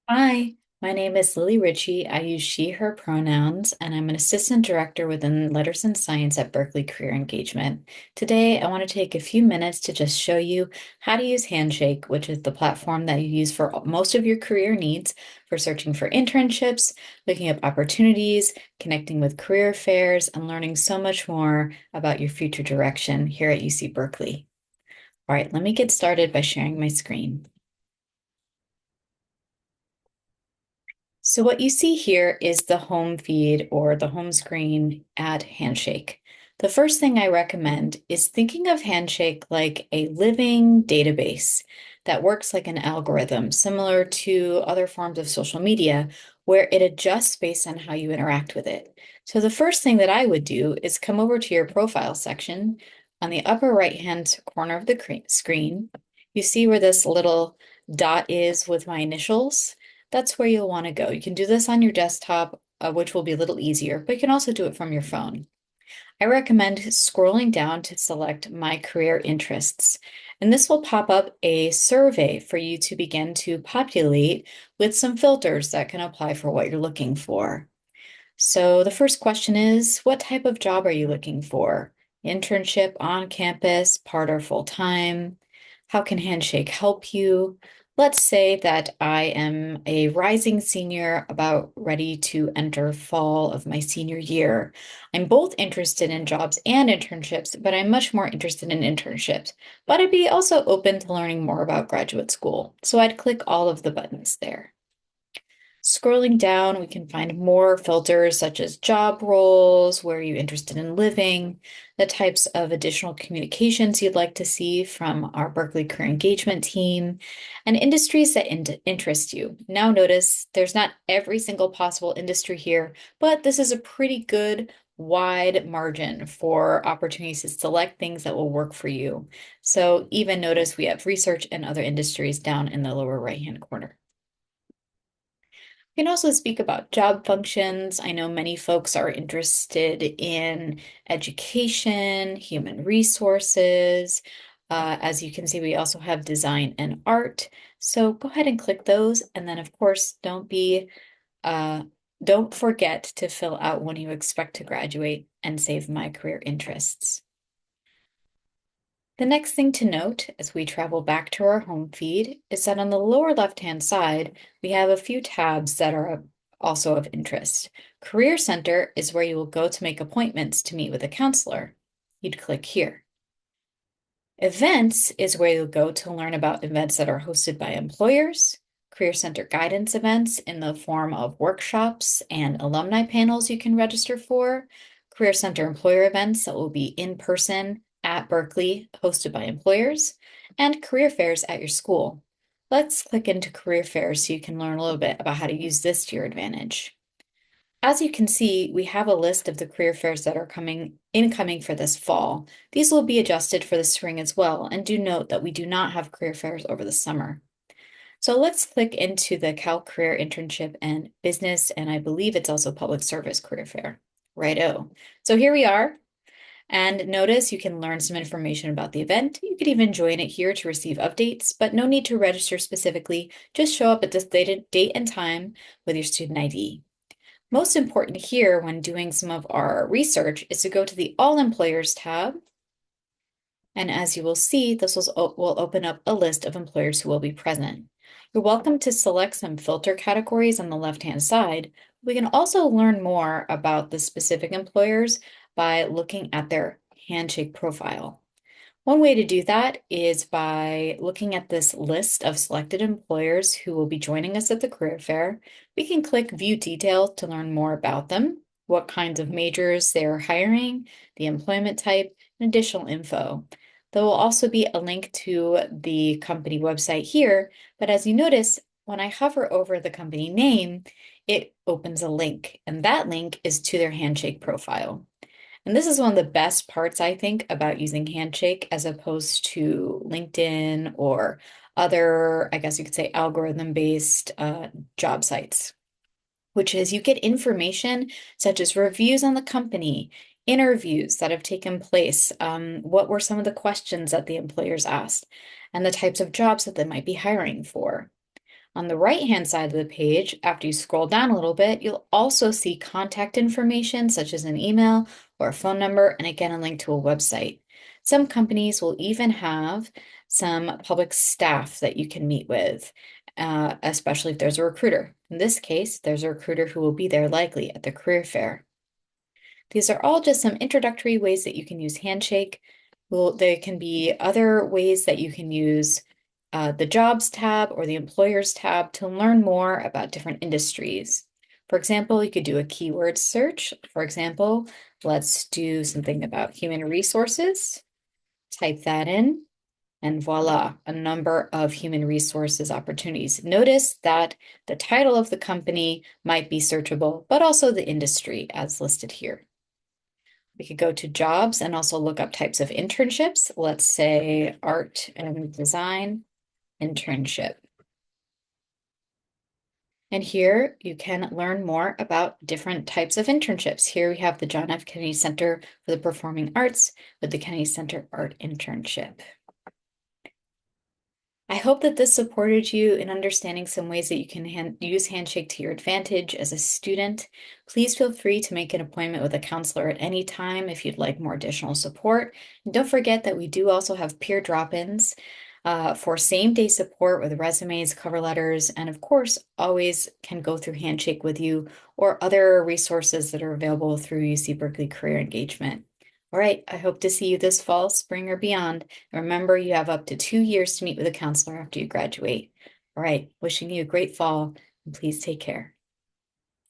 Hi, my name is Lily Ritchie. I use she, her pronouns, and I'm an assistant director within Letters and Science at Berkeley Career Engagement. Today, I want to take a few minutes to just show you how to use Handshake, which is the platform that you use for most of your career needs for searching for internships, looking up opportunities, connecting with career fairs, and learning so much more about your future direction here at UC Berkeley. All right, let me get started by sharing my screen. So what you see here is the home feed or the home screen at Handshake. The first thing I recommend is thinking of Handshake like a living database that works like an algorithm, similar to other forms of social media, where it adjusts based on how you interact with it. So the first thing that I would do is come over to your profile section. On the upper right-hand corner of the screen, you see where this little dot is with my initials. That's where you'll want to go. You can do this on your desktop, which will be a little easier, but you can also do it from your phone. I recommend scrolling down to select My Career Interests, and this will pop up a survey for you to begin to populate with some filters that can apply for what you're looking for. So the first question is, what type of job are you looking for? Internship, on campus, part or full time? How can Handshake help you? Let's say that I am a rising senior about ready to enter fall of my senior year. I'm both interested in jobs and internships, but I'm much more interested in internships. But I'd be also open to learning more about graduate school. So I'd click all of the buttons there. Scrolling down, we can find more filters such as job roles, where you're interested in living, the types of additional communications you'd like to see from our Berkeley Career Engagement team, and industries that interest you. Now notice there's not every single possible industry here, but this is a pretty good wide margin for opportunities to select things that will work for you. So even notice we have research and other industries down in the lower right-hand corner. We can also speak about job functions. I know many folks are interested in education, human resources. As you can see, we also have design and art. So go ahead and click those. And then of course, don't forget to fill out when you expect to graduate and save my career interests. The next thing to note as we travel back to our home feed is that on the lower left-hand side, we have a few tabs that are also of interest. Career Center is where you will go to make appointments to meet with a counselor. You'd click here. Events is where you'll go to learn about events that are hosted by employers. Career Center guidance events in the form of workshops and alumni panels you can register for. Career Center employer events that will be in person at Berkeley, hosted by employers, and career fairs at your school. Let's click into career fairs so you can learn a little bit about how to use this to your advantage. As you can see, we have a list of the career fairs that are incoming for this fall. These will be adjusted for the spring as well, and do note that we do not have career fairs over the summer. So let's click into the Cal Career Internship and Business, and I believe it's also Public Service Career Fair. Righto. So here we are. And notice you can learn some information about the event. You could even join it here to receive updates, but no need to register specifically. Just show up at this date and time with your student ID. Most important here when doing some of our research is to go to the All Employers tab. And as you will see, this will open up a list of employers who will be present. You're welcome to select some filter categories on the left-hand side. We can also learn more about the specific employers by looking at their Handshake profile. One way to do that is by looking at this list of selected employers who will be joining us at the career fair. We can click View Details to learn more about them, what kinds of majors they're hiring, the employment type, and additional info. There will also be a link to the company website here, but as you notice, when I hover over the company name, it opens a link, and that link is to their Handshake profile. And this is one of the best parts, I think, about using Handshake as opposed to LinkedIn or other, I guess you could say, algorithm-based job sites, which is you get information such as reviews on the company, interviews that have taken place, what were some of the questions that the employers asked, and the types of jobs that they might be hiring for. On the right-hand side of the page, after you scroll down a little bit, you'll also see contact information such as an email or a phone number, and again, a link to a website. Some companies will even have some public staff that you can meet with, especially if there's a recruiter. In this case, there's a recruiter who will be there likely at the career fair. These are all just some introductory ways that you can use Handshake. There can be other ways that you can use the Jobs tab or the Employers tab to learn more about different industries. For example, you could do a keyword search. For example, let's do something about human resources. Type that in, and voila, a number of human resources opportunities. Notice that the title of the company might be searchable, but also the industry as listed here. We could go to jobs and also look up types of internships. Let's say art and design internship. And here you can learn more about different types of internships. Here we have the John F. Kennedy Center for the Performing Arts with the Kennedy Center Art Internship. I hope that this supported you in understanding some ways that you can use Handshake to your advantage as a student. Please feel free to make an appointment with a counselor at any time if you'd like more additional support. And don't forget that we do also have peer drop-ins for same-day support with resumes, cover letters, and of course, always can go through Handshake with you or other resources that are available through UC Berkeley Career Engagement. All right, I hope to see you this fall, spring, or beyond. And remember, you have up to 2 years to meet with a counselor after you graduate. All right, wishing you a great fall, and please take care.